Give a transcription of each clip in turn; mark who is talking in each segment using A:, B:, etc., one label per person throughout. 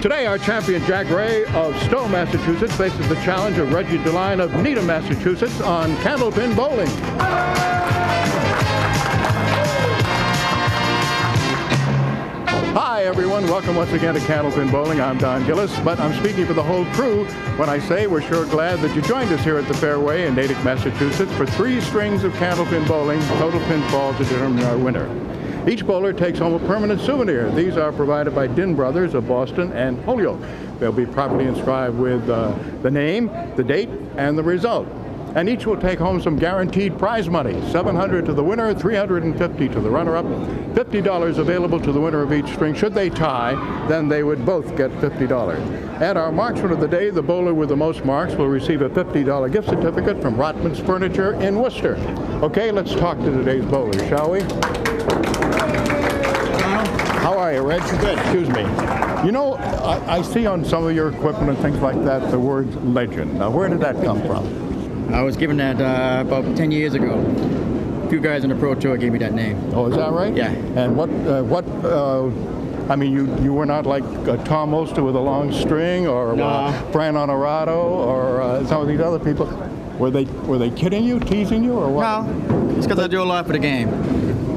A: Today, our champion Jack Ray of Stowe, Massachusetts, faces the challenge of Reggie Deline of Needham, Massachusetts, on Candlepin bowling. Hi, everyone. Welcome once again to Candlepin Bowling. I'm Don Gillis, but I'm speaking for the whole crew when I say we're sure glad that you joined us here at the Fairway in Natick, Massachusetts for 3 strings of Candlepin bowling, total pinfall to determine our winner. Each bowler takes home a permanent souvenir. These are provided by Din Brothers of Boston and Holyoke. They'll be properly inscribed with the name, the date, and the result. And each will take home some guaranteed prize money, $700 to the winner, $350 to the runner-up, $50 available to the winner of each string. Should they tie, then they would both get $50. And our marksman of the day, the bowler with the most marks, will receive a $50 gift certificate from Rotman's Furniture in Worcester. Okay, let's talk to today's bowlers, shall we? How are you, Reg? Good. Excuse me. You know, I see on some of your equipment and things like that the word legend. Now, where did that come from?
B: I was given that about 10 years ago. A few guys on the Pro Tour gave me that name.
A: Oh, is that right?
B: Yeah.
A: And I mean, you were not like Tom Oster with a long string, or Fran Honorato, or some of these other people. Were they kidding you, teasing you, or what?
B: No, it's because I do a lot for the game.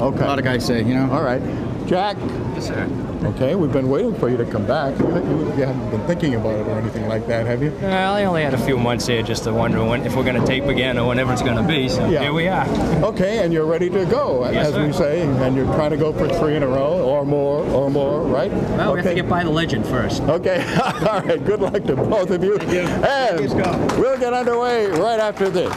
A: Okay.
B: A lot of guys say, you know.
A: All right. Jack.
C: Yes, sir.
A: Okay, we've been waiting for you to come back. You haven't been thinking about it or anything like that, have you?
C: Well, I only had a few months here just to wonder if we're going to tape again or whenever it's going to be, so
A: yeah.
C: Here we are.
A: Okay, and you're ready to go,
C: yes,
A: as
C: sir.
A: we say, and you're trying to go for 3 in a row, or more, right?
C: Well, we have to get by the legend first.
A: Okay, all right, good luck to both of you.
C: Thank you.
A: And we'll get underway right after this.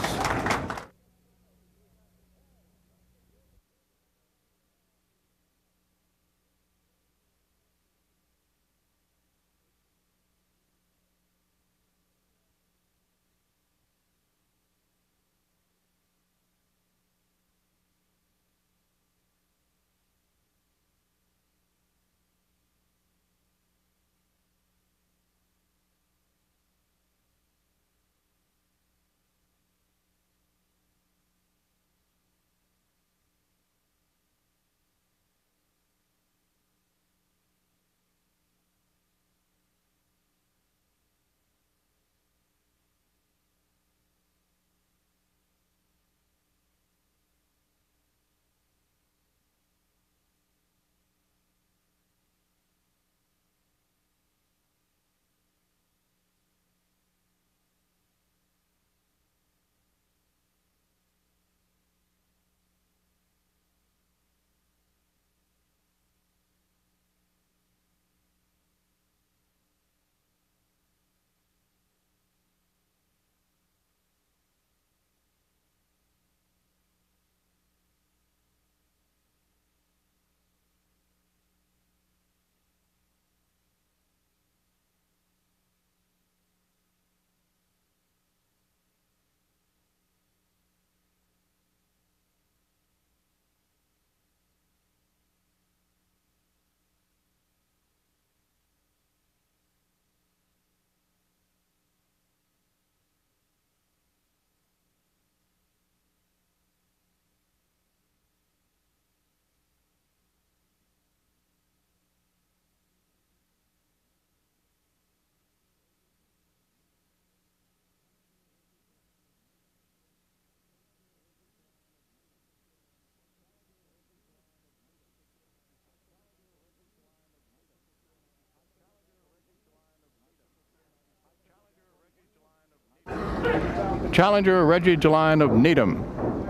A: Challenger Reggie Deline of Needham.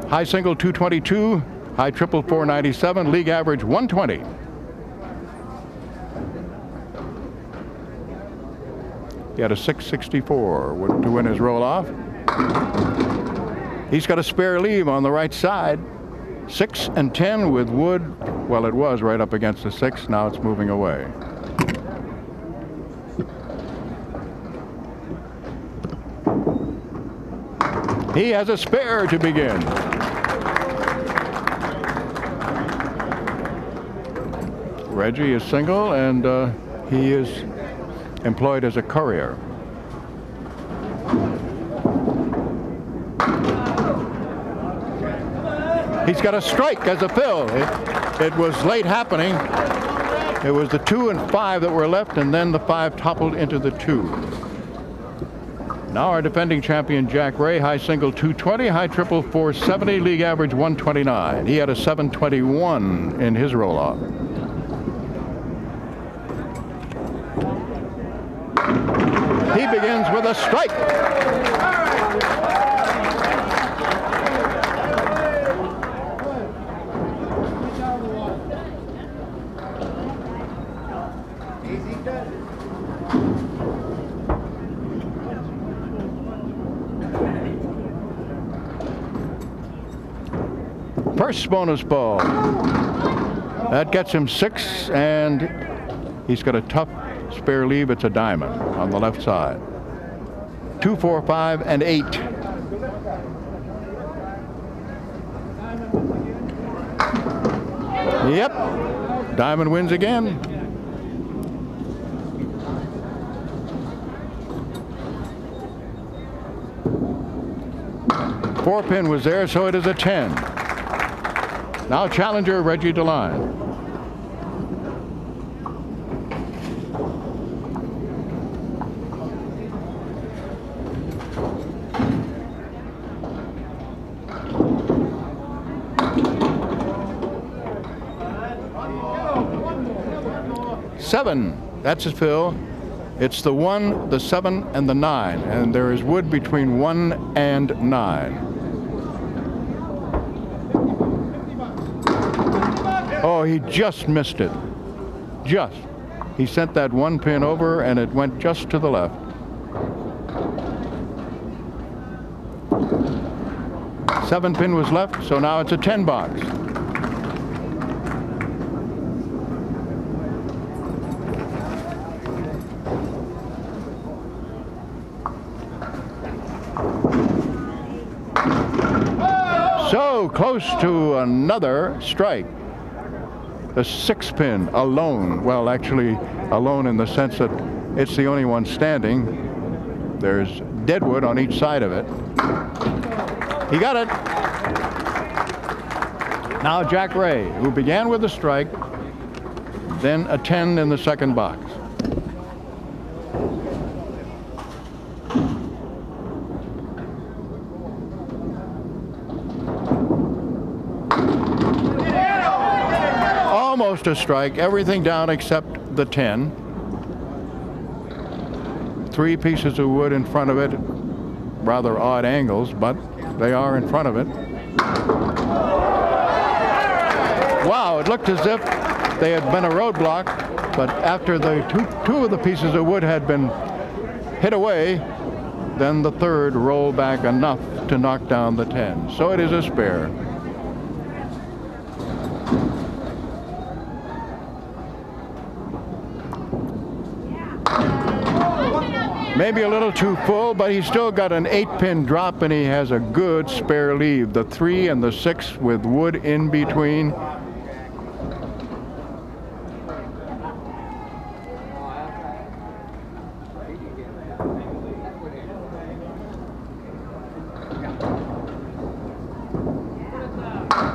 A: High single 222, high triple 497, league average 120. He had a 664 to win his roll-off. He's got a spare leave on the right side. 6 and 10 with wood. Well, it was right up against the 6. Now it's moving away. He has a spare to begin. Reggie is single, and he is employed as a courier. He's got a strike as a fill. It was late happening. It was the 2 and 5 that were left, and then the 5 toppled into the 2. Now our defending champion, Jack Ray, high single 220, high triple 470, league average 129. He had a 721 in his roll-off. He begins with a strike. First bonus ball. That gets him 6, and he's got a tough spare leave. It's a diamond on the left side. 2, 4, 5, and 8. Yep. Diamond wins again. Four pin was there, so it is a 10. Now challenger Reggie Deline. Seven. That's his fill. It's the 1, the 7, and the 9, and there is wood between 1 and 9. Oh, he just missed it. Just. He sent that 1 pin over, and it went just to the left. Seven pin was left, so now it's a 10 box. So close to another strike. The 6 pin alone. Well, actually alone in the sense that it's the only one standing. There's deadwood on each side of it. He got it. Now Jack Ray, who began with a strike, then a 10 in the second box. Almost a strike, everything down except the 10. 3 pieces of wood in front of it, rather odd angles, but they are in front of it. Wow, it looked as if they had been a roadblock, but after the two of the pieces of wood had been hit away, then the third rolled back enough to knock down the 10. So it is a spare. Maybe a little too full, but he's still got an 8-pin drop, and he has a good spare leave. The 3 and the 6 with wood in between.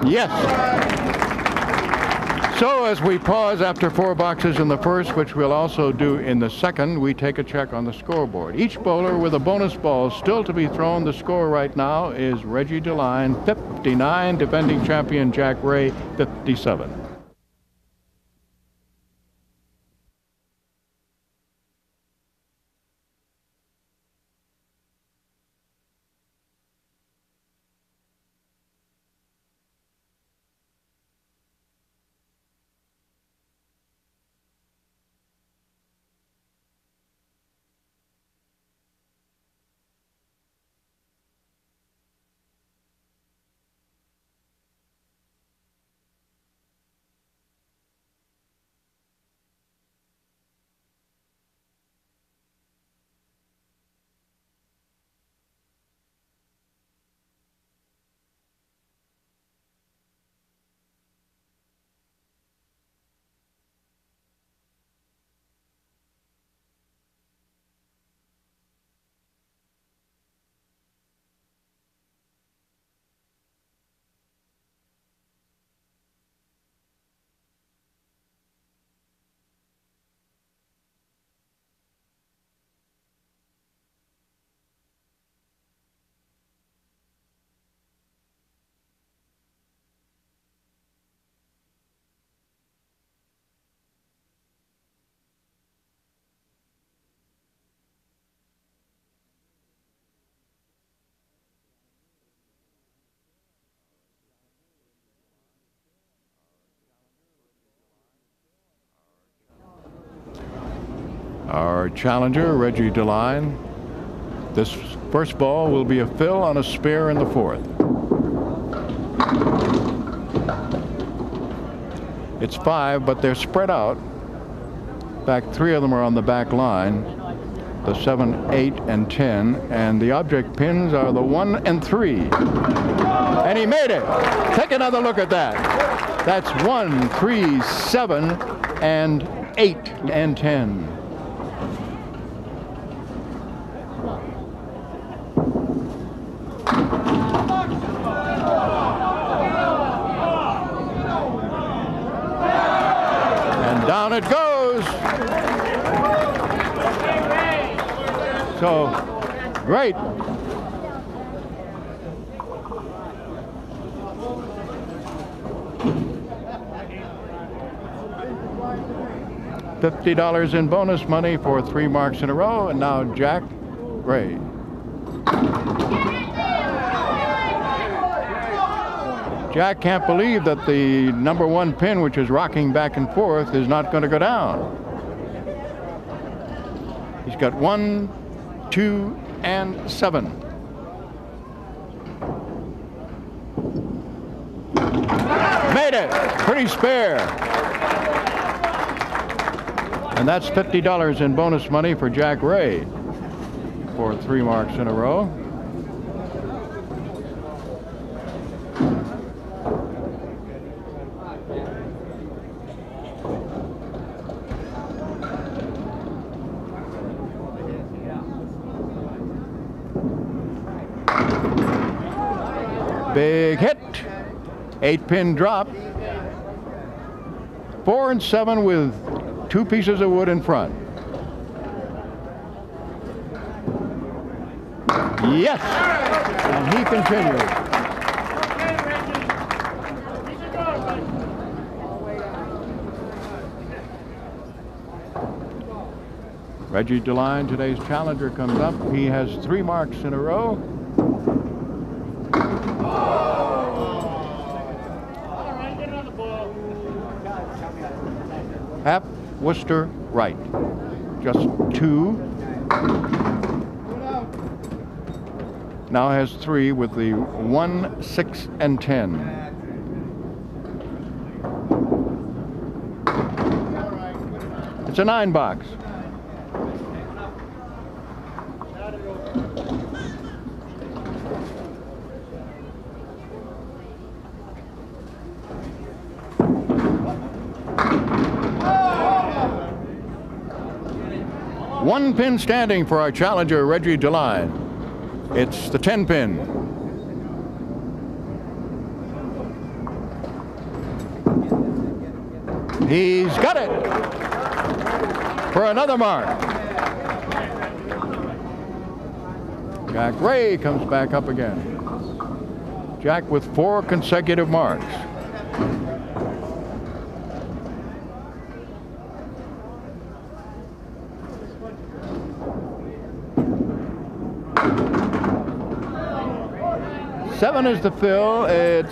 A: Yes. So as we pause after 4 boxes in the first, which we'll also do in the second, we take a check on the scoreboard. Each bowler with a bonus ball still to be thrown. The score right now is Reggie Deline, 59, defending champion Jack Ray, 57. Our challenger, Reggie Deline. This first ball will be a fill on a spare in the fourth. It's 5, but they're spread out. In fact, 3 of them are on the back line. The 7, 8, and 10. And the object pins are the 1 and 3. And he made it. Take another look at that. That's 1, 3, 7, and 8, and 10. Down it goes. So great. $50 in bonus money for 3 marks in a row, and now Jack Ray. Jack can't believe that the number 1 pin, which is rocking back and forth, is not going to go down. He's got 1, 2, and 7. Made it! Pretty spare. And that's $50 in bonus money for Jack Ray for 3 marks in a row. Big hit. 8-pin drop. 4 and 7 with 2 pieces of wood in front. Yes! And he continues. Reggie Deline, today's challenger, comes up. He has 3 marks in a row. Half Worcester right. Just 2. Now has 3 with the 1, 6, and 10. It's a 9 box. One pin standing for our challenger, Reggie Deline. It's the 10-pin. He's got it for another mark. Jack Ray comes back up again. Jack with 4 consecutive marks. Seven is the fill. It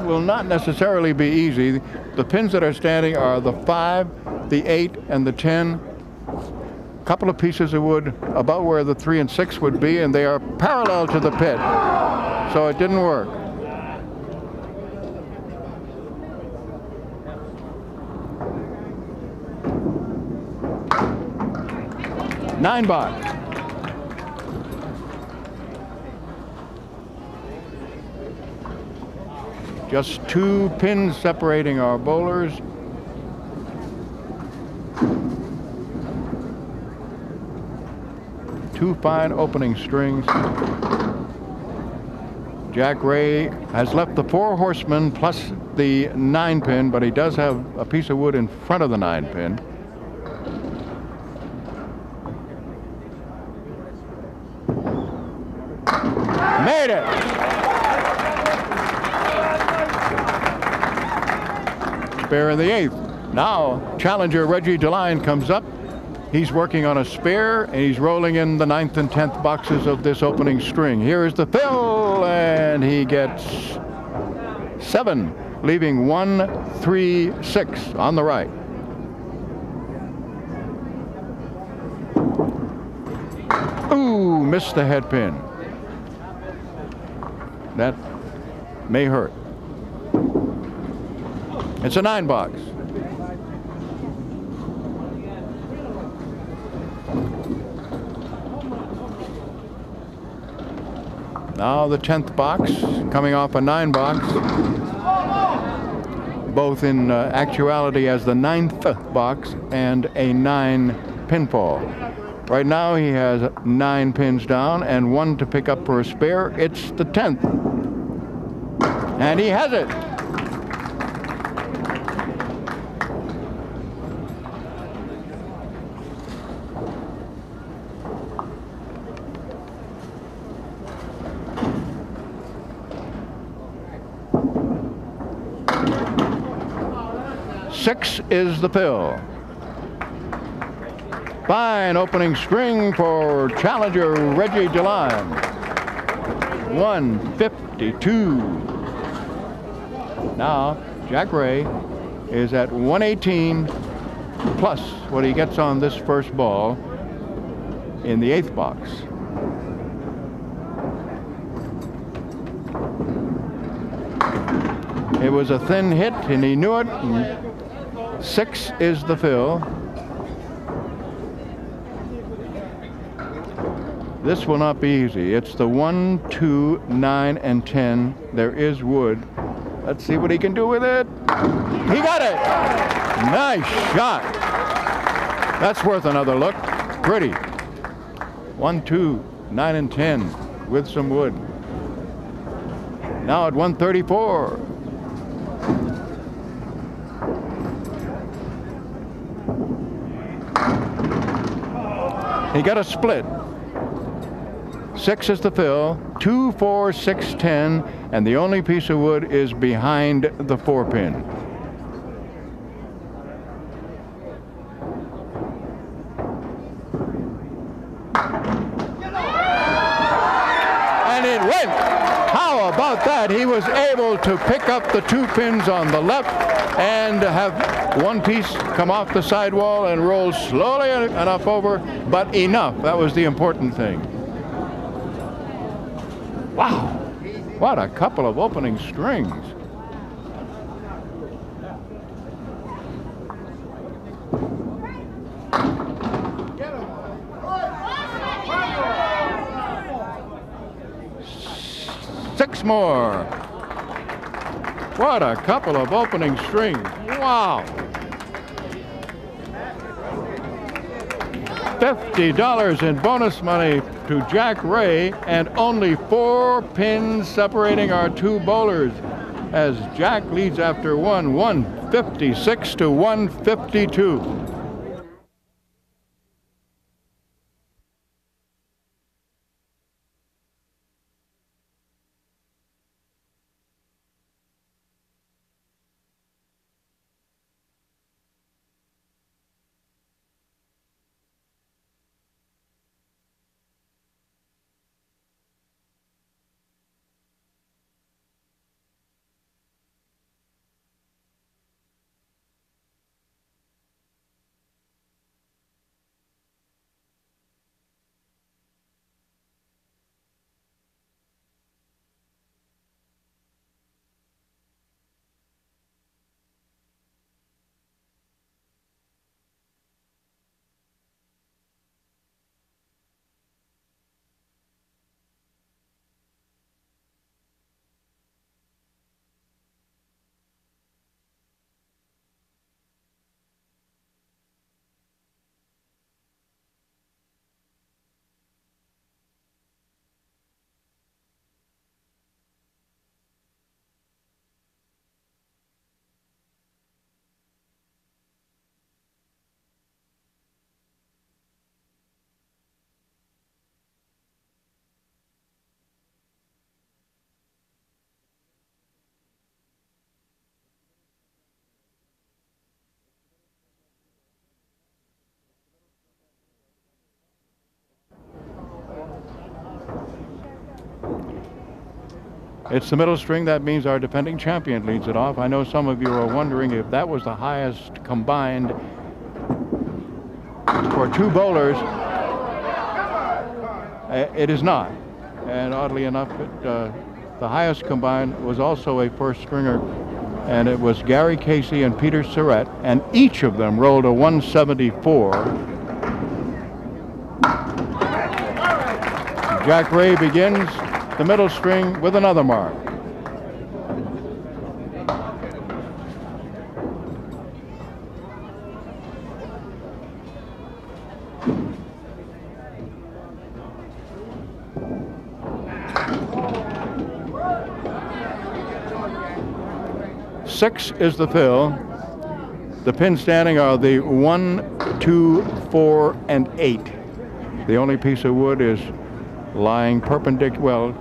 A: will not necessarily be easy. The pins that are standing are the 5, the 8, and the 10. A couple of pieces of wood about where the 3 and 6 would be, and they are parallel to the pit. So it didn't work. Nine box. Just 2 pins separating our bowlers. Two fine opening strings. Jack Ray has left the 4 horsemen plus the 9-pin, but he does have a piece of wood in front of the 9-pin. Made it! Spare in the 8th. Now, challenger Reggie Deline comes up. He's working on a spare, and he's rolling in the 9th and 10th boxes of this opening string. Here's the fill, and he gets 7, leaving 1, 3, 6 on the right. missed the head pin. That may hurt. It's a 9 box. Now the 10th box, coming off a 9 box, both in actuality as the 9th box and a 9 pinfall. Right now he has 9 pins down and 1 to pick up for a spare. It's the 10th. And he has it. Six is the fill. Fine opening string for challenger Reggie Deline. 152. Now Jack Ray is at 118 plus what he gets on this first ball in the 8th box. It was a thin hit and he knew it. 6 is the fill. This will not be easy. It's the 1, 2, 9, and 10. There is wood. Let's see what he can do with it. He got it! Nice shot. That's worth another look. Pretty. 1, 2, 9, and 10 with some wood. Now at 134. He got a split. 6 is the fill, 2, 4, 6, 10, and the only piece of wood is behind the 4-pin. And it went! How about that? He was able to pick up the 2 pins on the left and have 1 piece come off the sidewall and roll slowly enough over, but enough. That was the important thing. Wow, what a couple of opening strings. Six more. What a couple of opening strings. Wow. $50 in bonus money to Jack Ray, and only 4 pins separating our 2 bowlers as Jack leads after 156 to 152. It's the middle string. That means our defending champion leads it off. I know some of you are wondering if that was the highest combined for 2 bowlers. It is not. And oddly enough, the highest combined was also a first stringer, and it was Gary Casey and Peter Surratt, and each of them rolled a 174. Jack Ray begins the middle string with another mark. Six is the fill. The pin standing are the 1, 2, 4, and 8. The only piece of wood is lying perpendicular. Well,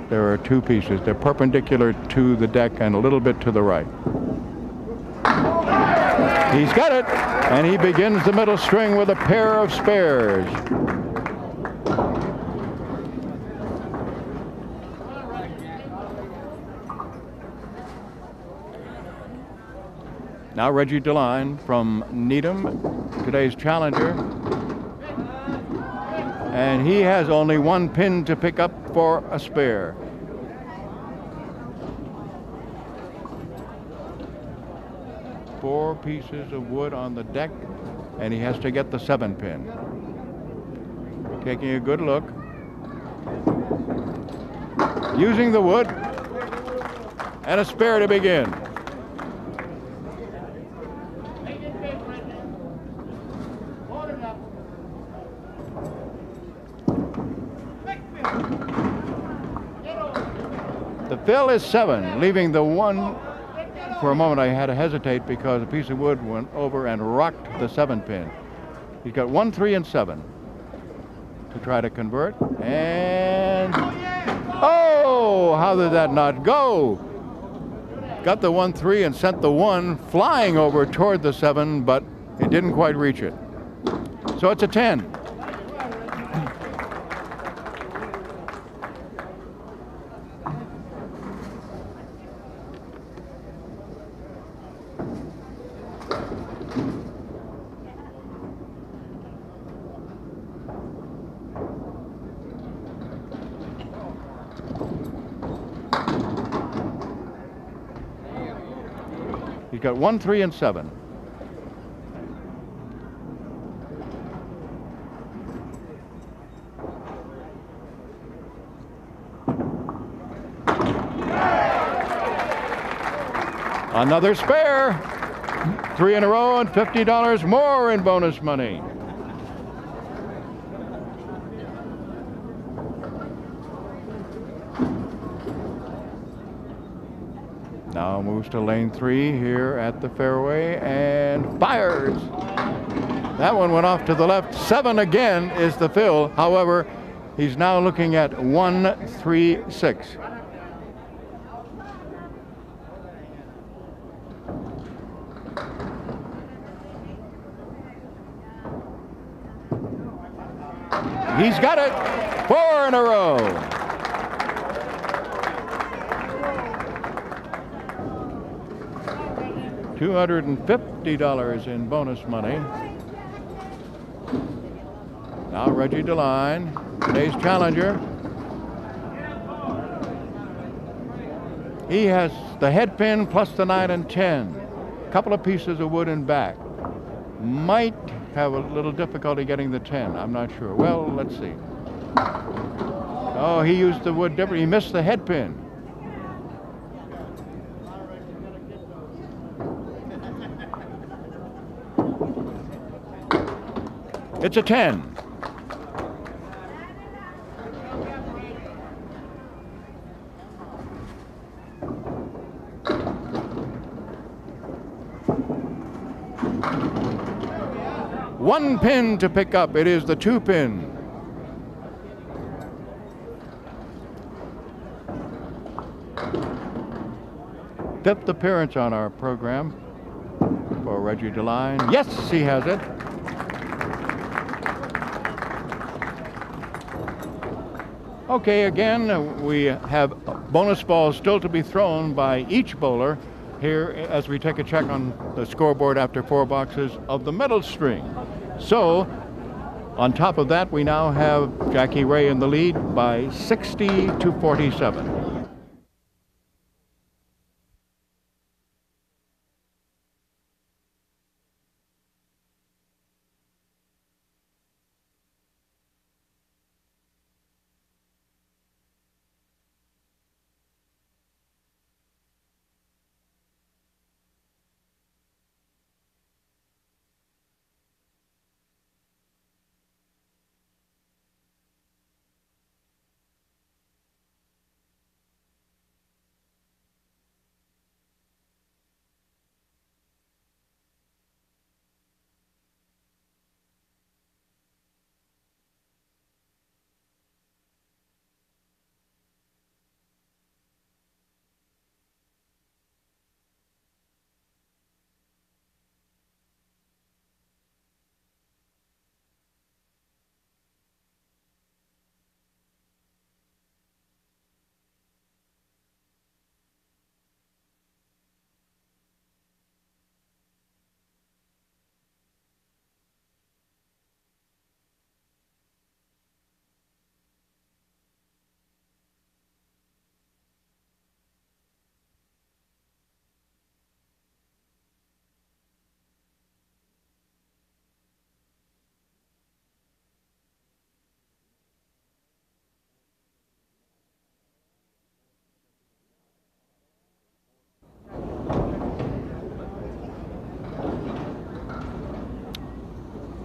A: there are two pieces. They're perpendicular to the deck and a little bit to the right. He's got it, and he begins the middle string with a pair of spares. Now Reggie Deline from Needham, today's challenger. And he has only one pin to pick up for a spare. Four pieces of wood on the deck, and he has to get the 7 pin. Taking a good look. Using the wood, and a spare to begin. The fill is 7, leaving the 1. For a moment I had to hesitate because a piece of wood went over and rocked the 7 pin. He's got 1, 3, and 7 to try to convert. And oh, how did that not go? Got the 1, 3 and sent the 1 flying over toward the 7, but it didn't quite reach it. So it's a 10. He's got 1, 3, and 7. Another spare. 3 in a row and $50 more in bonus money. Now moves to lane 3 here at the fairway and fires. That one went off to the left. 7 again is the fill. However, he's now looking at 1, 3, 6. He's got it. 4 in a row. $250 in bonus money. Now Reggie Deline, today's challenger. He has the head pin plus the 9 and 10. A couple of pieces of wood in back. Might have a little difficulty getting the 10. I'm not sure. Well, let's see. Oh, he used the wood different. He missed the head pin. It's a 10. One pin to pick up. It is the 2 pin. Fifth appearance on our program for Reggie Deline. Yes, he has it. Okay, again, we have bonus balls still to be thrown by each bowler here as we take a check on the scoreboard after 4 boxes of the middle string. So, On top of that, we now have Jackie Ray in the lead by 60 to 47.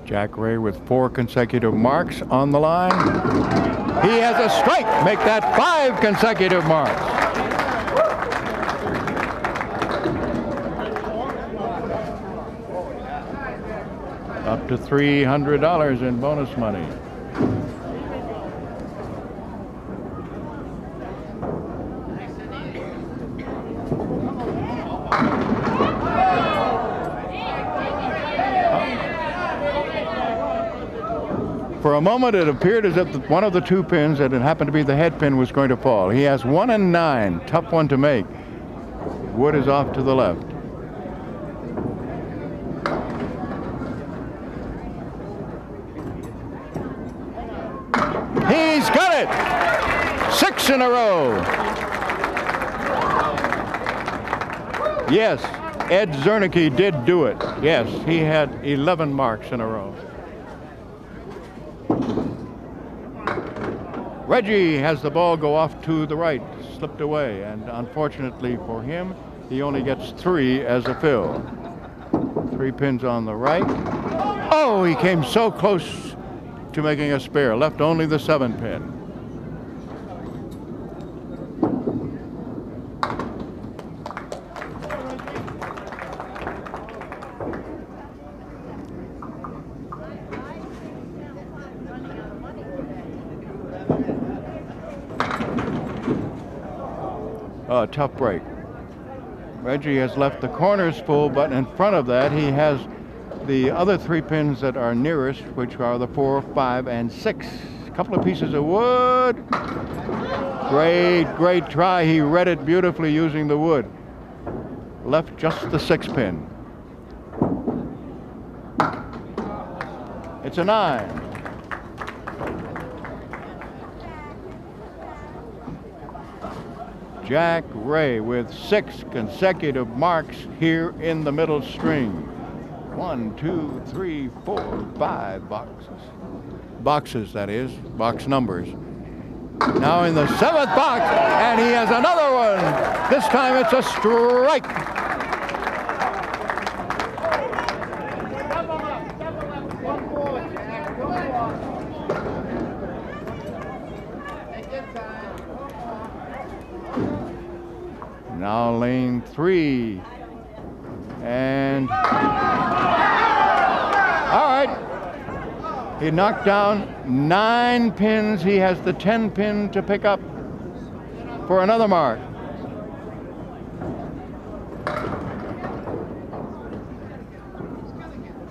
A: Jack Ray with 4 consecutive marks on the line. He has a strike. Make that 5 consecutive marks. Up to $300 in bonus money. For a moment, it appeared as if one of the 2 pins that had happened to be the head pin was going to fall. He has 1 and 9. Tough one to make. Wood is off to the left. He's got it! 6 in a row. Yes, Ed Zernike did do it. Yes, he had 11 marks in a row. Reggie has the ball go off to the right, slipped away, and unfortunately for him, he only gets 3 as a fill. 3 pins on the right. Oh, he came so close to making a spare, left only the 7 pin. A tough break. Reggie has left the corners full, but in front of that he has the other 3 pins that are nearest, which are the 4, 5, and 6. A couple of pieces of wood. Great try. He read it beautifully using the wood. Left just the 6 pin. It's a 9. Jack Ray with 6 consecutive marks here in the middle string. 1, 2, 3, 4, 5 boxes. Boxes, that is, box numbers. Now in the 7th box, and he has another one. This time it's a strike. Now lane 3, and all right, he knocked down 9 pins. He has the 10 pin to pick up for another mark.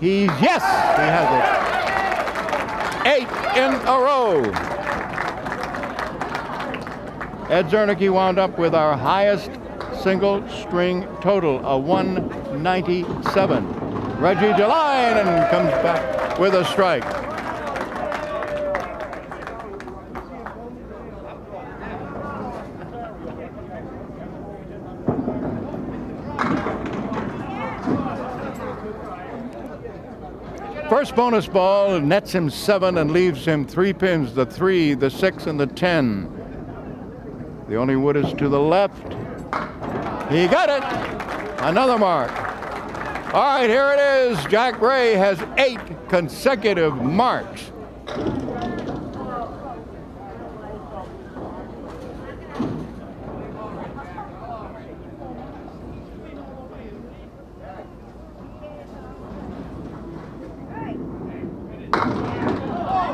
A: Yes, he has it. 8 in a row. Ed Zernike wound up with our highest single string total, a 197. Reggie Deline comes back with a strike. First bonus ball nets him 7 and leaves him 3 pins, the 3, the 6, and the 10. The only wood is to the left. He got it. Another mark. All right, here it is. Jack Ray has 8 consecutive marks.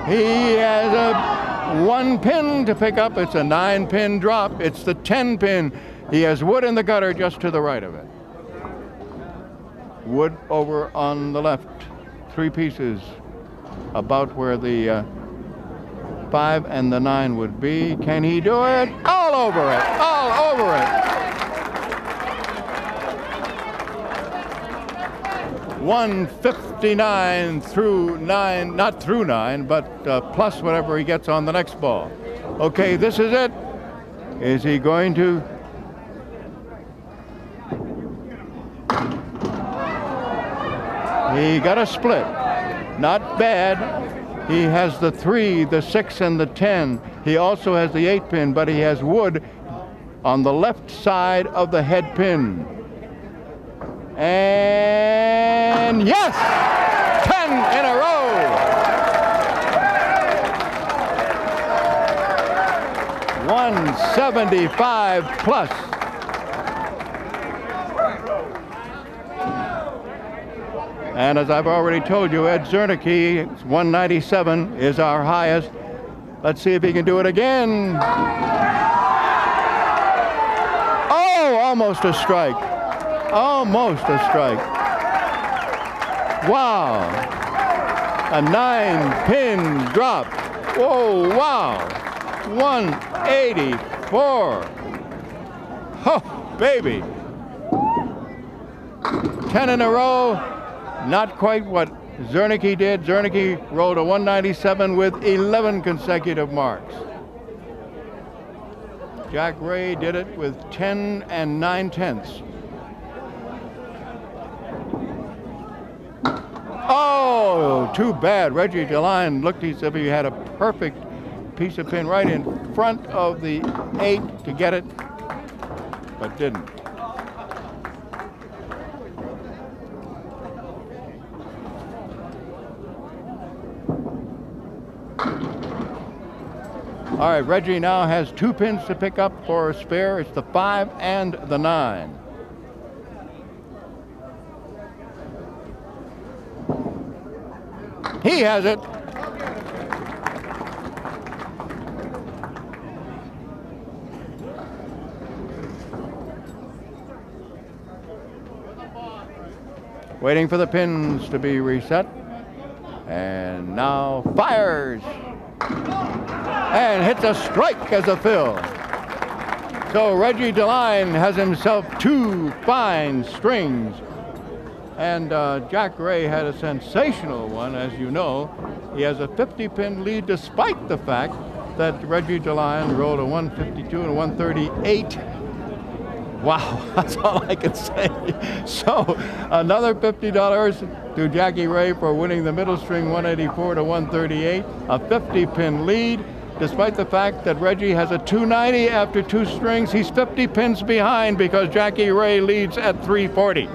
A: He has a 1 pin to pick up. It's a 9-pin drop. It's the 10-pin. He has wood in the gutter just to the right of it. Wood over on the left. 3 pieces about where the 5 and the 9 would be. Can he do it? All over it. All over it. 159 through 9, not through 9, but plus whatever he gets on the next ball. Okay, this is it. Is he going to? He got a split. Not bad. He has the 3, the 6, and the 10. He also has the 8-pin, but he has wood on the left side of the head pin. And yes! 10 in a row! $175 plus. And as I've already told you, Ed Zernike, 197 is our highest. Let's see if he can do it again. Oh, almost a strike. Almost a strike. Wow. A 9-pin drop. Whoa, wow. 184. Oh, baby. 10 in a row. Not quite what Zernike did. Zernike rolled a 197 with 11 consecutive marks. Jack Ray did it with 10 and 9/10. Oh, too bad. Reggie Deline looked as if he had a perfect piece of pin right in front of the 8 to get it, but didn't. All right, Reggie now has 2 pins to pick up for a spare. It's the 5 and the 9. He has it. Waiting for the pins to be reset. And now fires. And hits a strike as a fill. So Reggie Deline has himself 2 fine strings. And Jack Ray had a sensational one, as you know. He has a 50-pin lead despite the fact that Reggie Deline rolled a 152 and a 138. Wow, that's all I can say. So another $50 to Jackie Ray for winning the middle string 184 to 138. A 50-pin lead. Despite the fact that Reggie has a 290 after 2 strings, he's 50 pins behind because Jackie Ray leads at 340.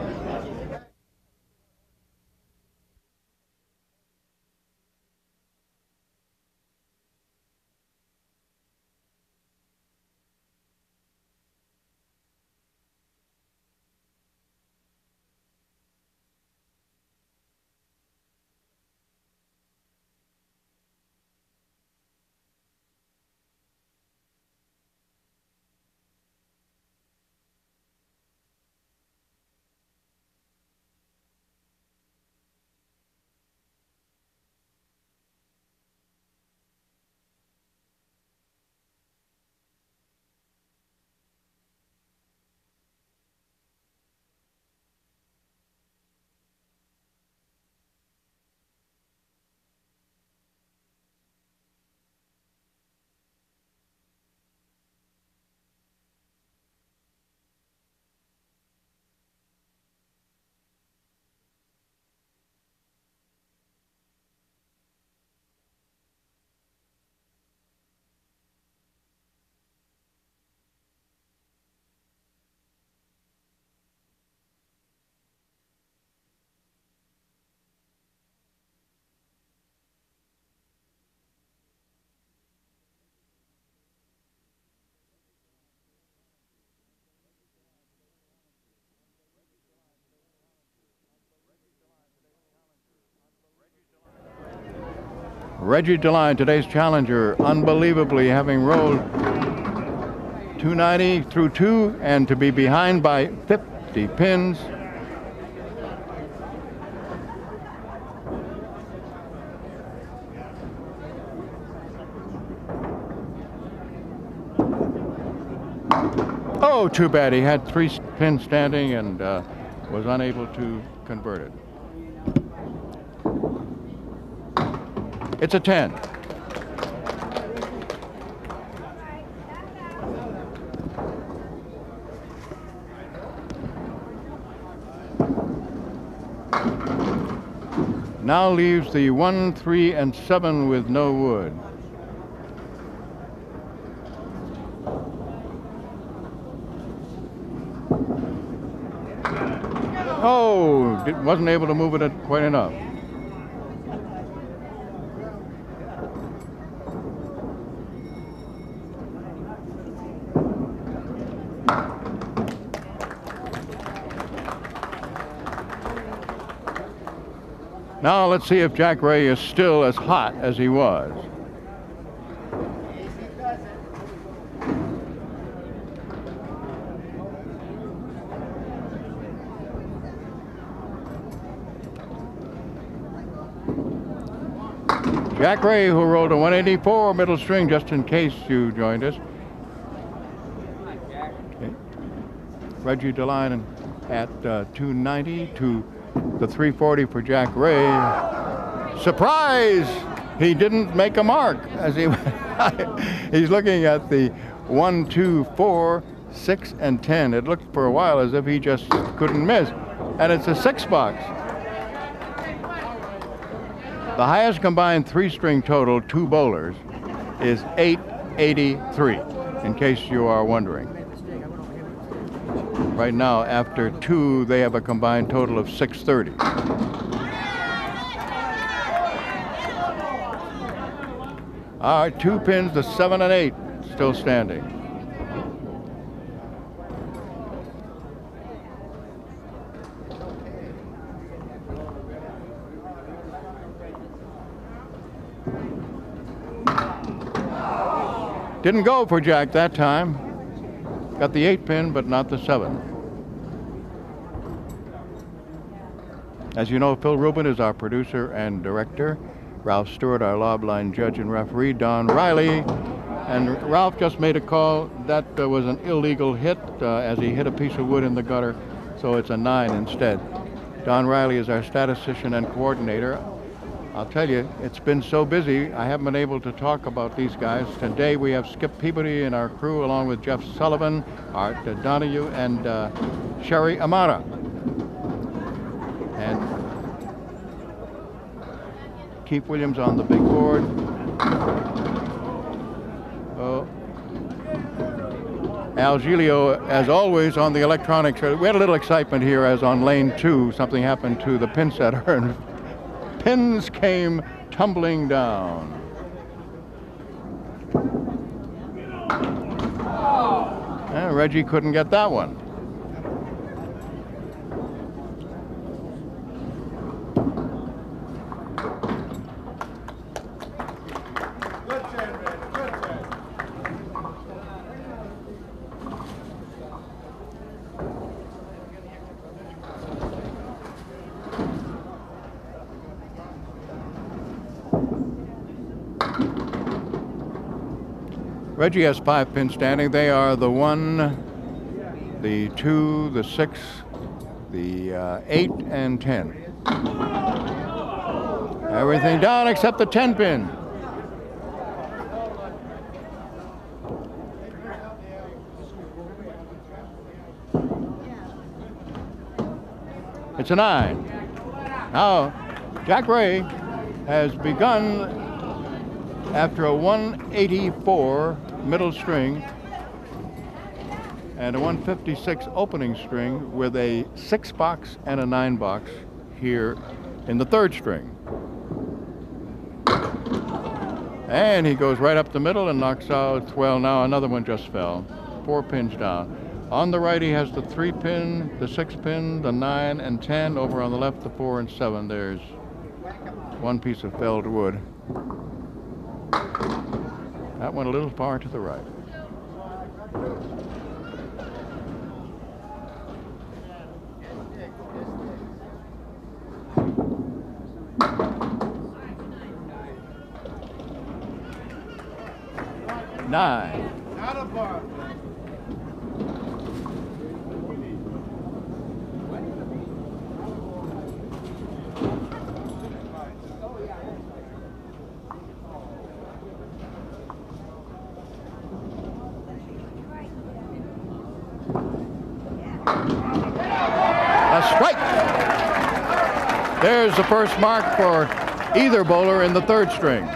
A: Reggie Deline, today's challenger, unbelievably having rolled 290 through 2 and to be behind by 50 pins. Oh, too bad. He had 3 pins standing and was unable to convert it. It's a 10. Now leaves the 1, 3, and 7 with no wood. Oh, wasn't able to move it quite enough. Now let's see if Jack Ray is still as hot as he was. Jack Ray, who rolled a 184 middle string, just in case you joined us. Okay. Reggie Deline at 290 to the 340 for Jack Ray. Surprise! He didn't make a mark as he he's looking at the 1, 2, 4, 6, and 10. It looked for a while as if he just couldn't miss. And it's a 6 box. The highest combined 3-string total, 2 bowlers, is 883, in case you are wondering. Right now, after 2, they have a combined total of 630. All right, 2 pins, the 7 and 8, still standing. Didn't go for Jack that time. Got the 8 pin, but not the 7. As you know, Phil Rubin is our producer and director. Ralph Stewart, our lob line judge and referee. Don Riley. And Ralph just made a call. That was an illegal hit as he hit a piece of wood in the gutter. So it's a 9 instead. Don Riley is our statistician and coordinator. I'll tell you, it's been so busy, I haven't been able to talk about these guys. Today we have Skip Peabody in our crew, along with Jeff Sullivan, Art Donahue, and Sherry Amara. And Keith Williams on the big board. Oh. Al Giglio, as always, on the electronics. We had a little excitement here as on lane 2, something happened to the pin setter, and pins came tumbling down. And Reggie couldn't get that one. Reggie has 5 pins standing. They are the 1, the 2, the 6, the 8, and 10. Everything down except the 10 pin. It's a 9. Now, Jack Ray has begun after a 184 middle string and a 156 opening string with a 6 box and a 9 box here in the 3rd string. And he goes right up the middle and knocks out, well, now another one just fell. 4 pins down. On the right, he has the 3 pin, the 6 pin, the 9 and 10. Over on the left, the 4 and 7. There's one piece of felled wood. That went a little far to the right. Nine.
D: Not a bar.
A: A strike. There's the first mark for either bowler in the third string.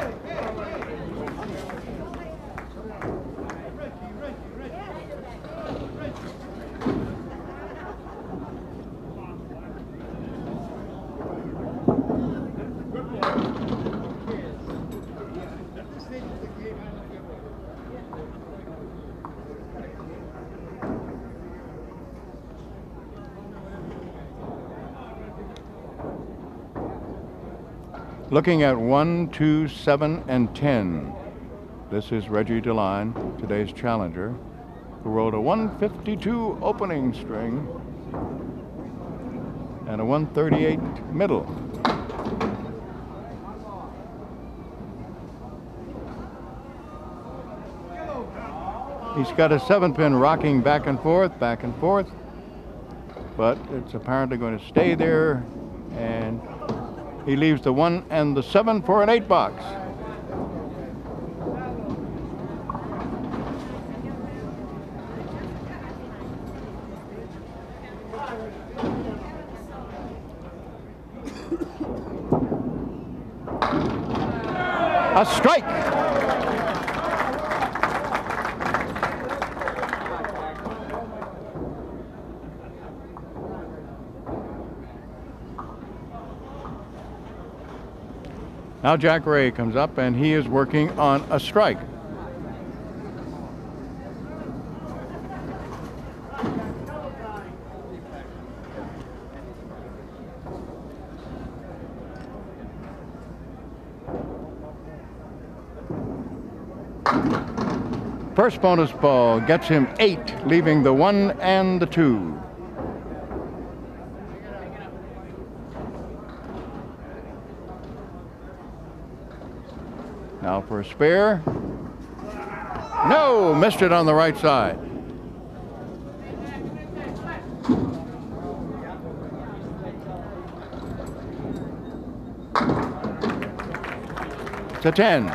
A: Looking at 1, 2, 7, and 10. This is Reggie Deline, today's challenger, who rolled a 152 opening string and a 138 middle. He's got a 7-pin rocking back and forth, but it's apparently going to stay there, and he leaves the 1 and the 7 for an 8 box. A strike. Now Jack Ray comes up and he is working on a strike. First bonus ball gets him 8, leaving the 1 and the 2. Now for a spare. No, missed it on the right side. It's a 10.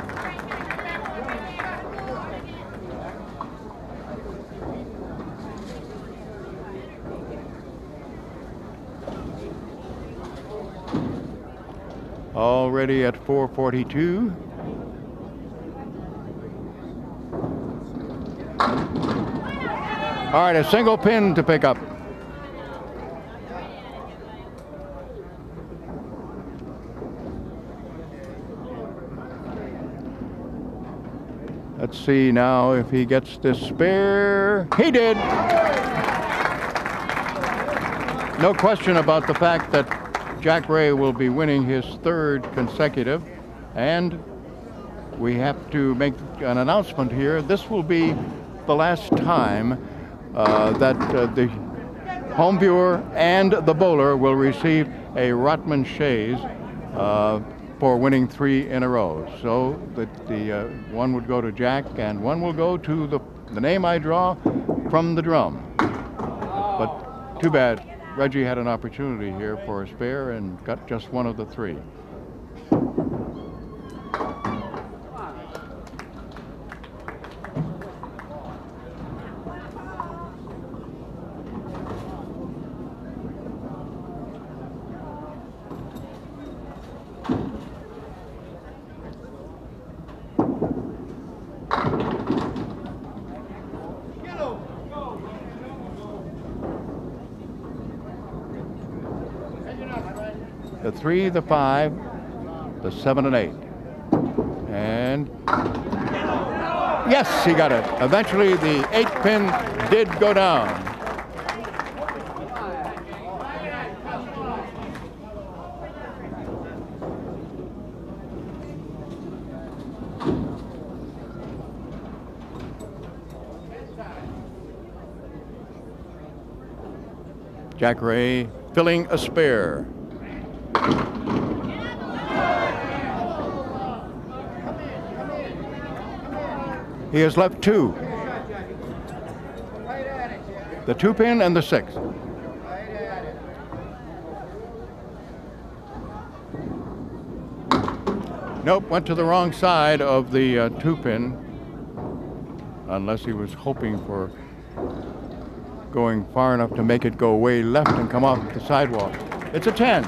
A: Already at 442. All right, a single pin to pick up. Let's see now if he gets this spare. He did. No question about the fact that Jack Ray will be winning his 3rd consecutive, and we have to make an announcement here. This will be the last time that the home viewer and the bowler will receive a Rotman Shays for winning 3 in a row. So the one would go to Jack and one will go to the name I draw from the drum. But too bad. Reggie had an opportunity here for a spare and got just one of the 3. The 3, the 5, the 7 and 8. And yes, he got it. Eventually the 8 pin did go down. Jack Ray filling a spare. He has left 2. The 2-pin and the 6. Nope, went to the wrong side of the 2-pin, unless he was hoping for going far enough to make it go way left and come off the sidewalk. It's a 10.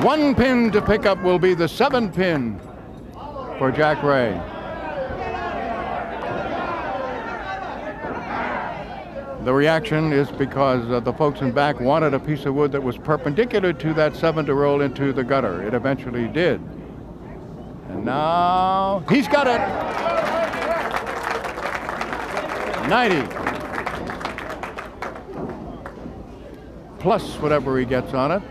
A: One pin to pick up will be the 7-pin for Jack Ray. The reaction is because the folks in back wanted a piece of wood that was perpendicular to that 7 to roll into the gutter. It eventually did. And now he's got it. 90. Plus whatever he gets on it.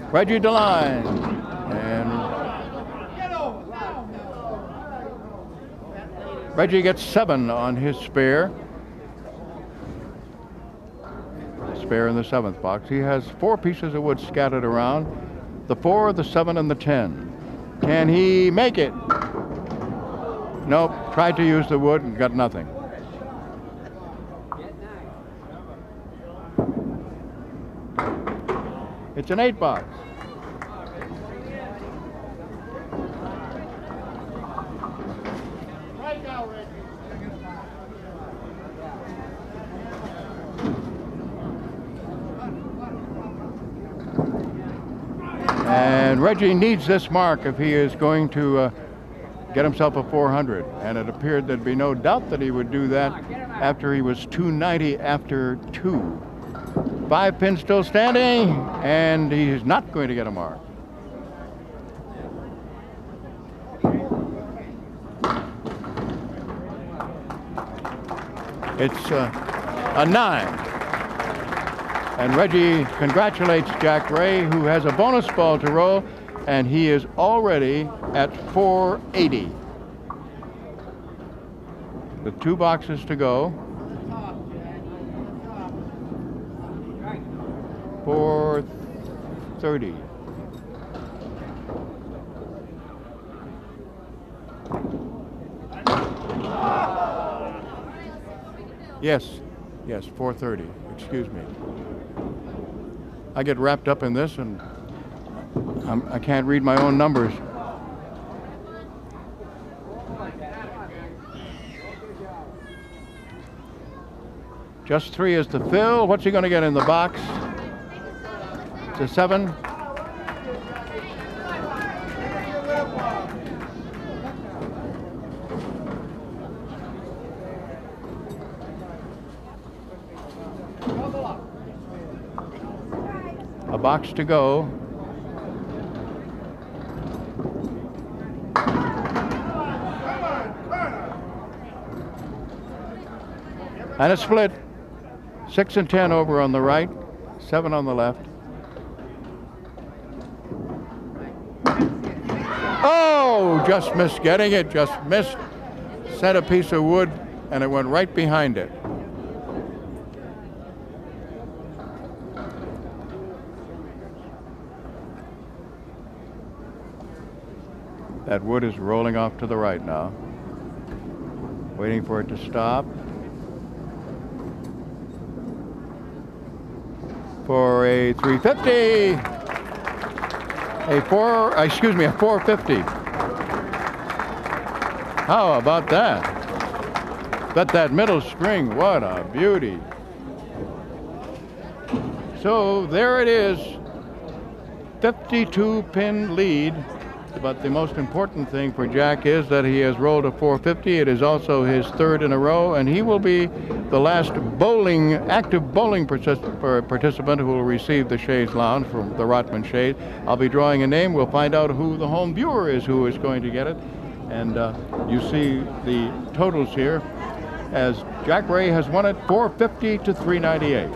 A: Reggie Deline, and Reggie gets 7 on his spare. Spare in the 7th box. He has 4 pieces of wood scattered around. The 4, the 7, and the 10. Can he make it? Nope. Tried to use the wood and got nothing. It's an 8 box. And Reggie needs this mark if he is going to get himself a 400. And it appeared there'd be no doubt that he would do that after he was 290 after 2. 5 pins still standing, and he's not going to get a mark. It's a 9. And Reggie congratulates Jack Ray, who has a bonus ball to roll, and he is already at 480. With 2 boxes to go. 430. Yes, 430. Excuse me. I get wrapped up in this and I can't read my own numbers. Just 3 is the fill. What's he going to get in the box? It's a 7. A box to go. And a split. 6 and 10 over on the right, 7 on the left. Oh, just missed getting it, just missed. Set a piece of wood and it went right behind it. That wood is rolling off to the right now. Waiting for it to stop. For a 350. A 450. How about that? Bet that middle string, what a beauty. So there it is. 52 pin lead but the most important thing for Jack is that he has rolled a 450. It is also his third in a row, and he will be the last active bowling participant who will receive the Chaise Lounge from the Rotman Chaise. I'll be drawing a name. We'll find out who the home viewer is who is going to get it. And you see the totals here as Jack Ray has won it 450 to 398.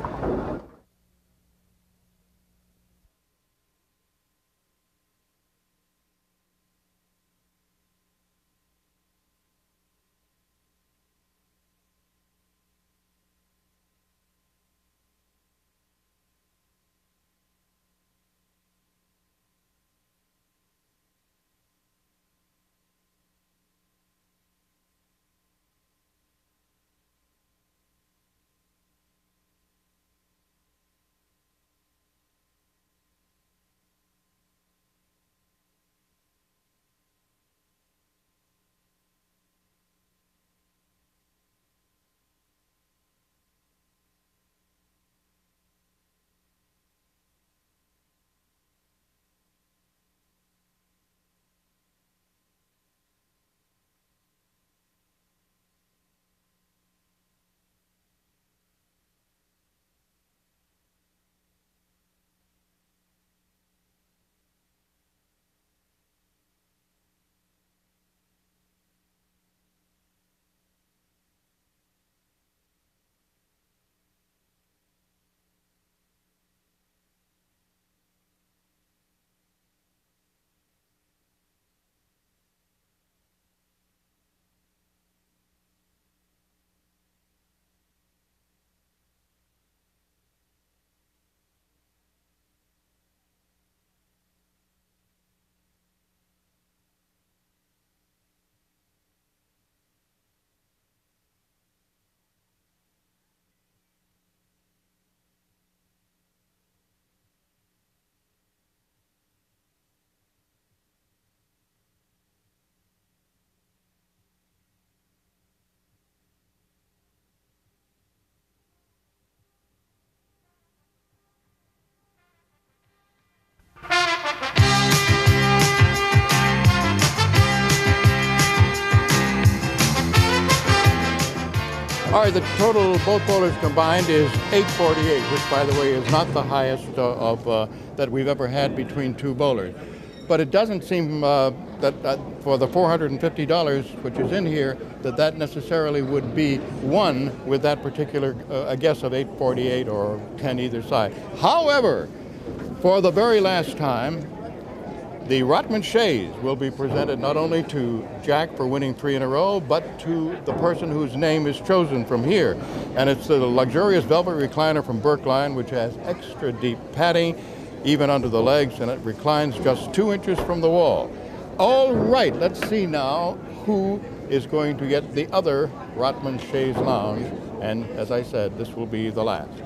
A: All right, the total both bowlers combined is 848, which, by the way, is not the highest that we've ever had between two bowlers. But it doesn't seem that for the $450, which is in here, that necessarily would be won with that particular a guess of 848 or 10 either side. However, for the very last time, the Rotman Chaise will be presented not only to Jack for winning 3 in a row, but to the person whose name is chosen from here. And it's the luxurious velvet recliner from Berkline, which has extra deep padding, even under the legs, and it reclines just 2 inches from the wall. All right, let's see now who is going to get the other Rotman Chaise Lounge. And as I said, this will be the last.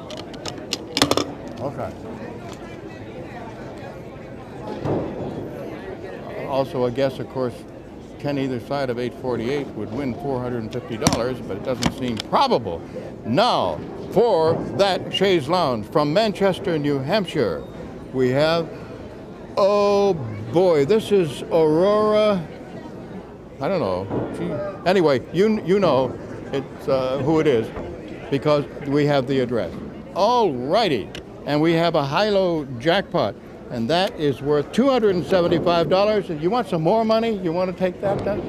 A: Okay. Also, a guess, of course, 10 either side of 848 would win $450, but it doesn't seem probable. Now, for that Chaise Lounge from Manchester, New Hampshire, we have, oh boy, this is Aurora, I don't know. Anyway, you know it's who it is because we have the address. All righty, and we have a high-low jackpot. And that is worth $275. If you want some more money, you want to take that then?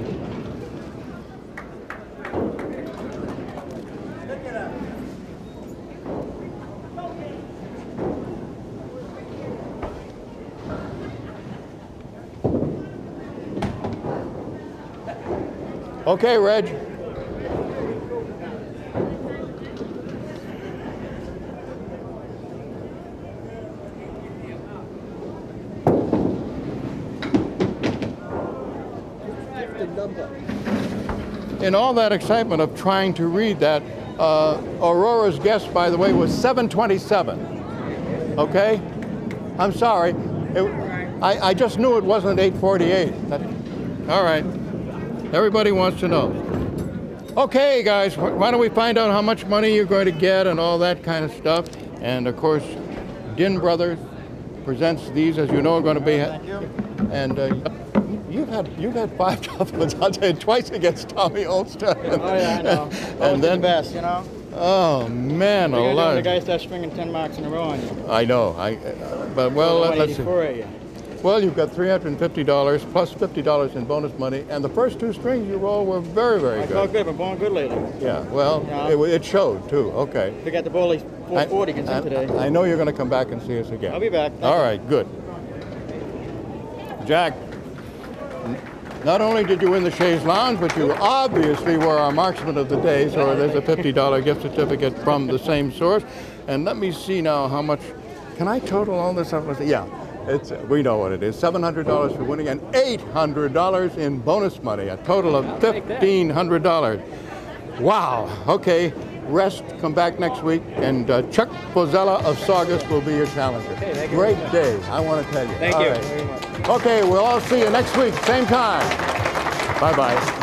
A: Okay, Reg. In all that excitement of trying to read that, Aurora's guess, by the way, was 727. Okay? I'm sorry. I just knew it wasn't 848. All right. Everybody wants to know. Okay, guys, why don't we find out how much money you're going to get and all that kind of stuff. And, of course, Din Brothers presents these, as you know, are going to be...
B: Thank you.
A: And You've had 5 tough ones. I'll tell you, twice against Tommy Ulster.
B: Oh yeah, I know.
A: And then
B: the best, you know.
A: Oh man,
B: You're gonna do
A: alive!
B: the guy starts stringing 10 marks in a row on you.
A: I know. But well, let's see.
B: 184 at you.
A: Well, you've got $350 plus $50 in bonus money, and the first 2 strings you rolled were very, very
B: I
A: good.
B: felt good. I've been born good lately.
A: Yeah. Well,
B: Yeah.
A: it showed too. Okay.
B: We got the bowling 440 against him today.
A: I know you're going to come back and see us again.
B: I'll be back.
A: All right. Good. Jack. Not only did you win the Chaise Lounge, but you obviously were our marksman of the day, so there's a $50 gift certificate from the same source. And let me see now how much, can I total all this up? Yeah, we know what it is, $700 for winning and $800 in bonus money, a total of $1,500. Wow, okay, rest, come back next week, and Chuck Bozzella of Saugus will be your challenger.
B: Okay,
A: Great day, I want to tell you.
C: Thank
A: All
C: you
A: right.
C: very much.
A: Okay, we'll all see you next week, same time. Bye-bye.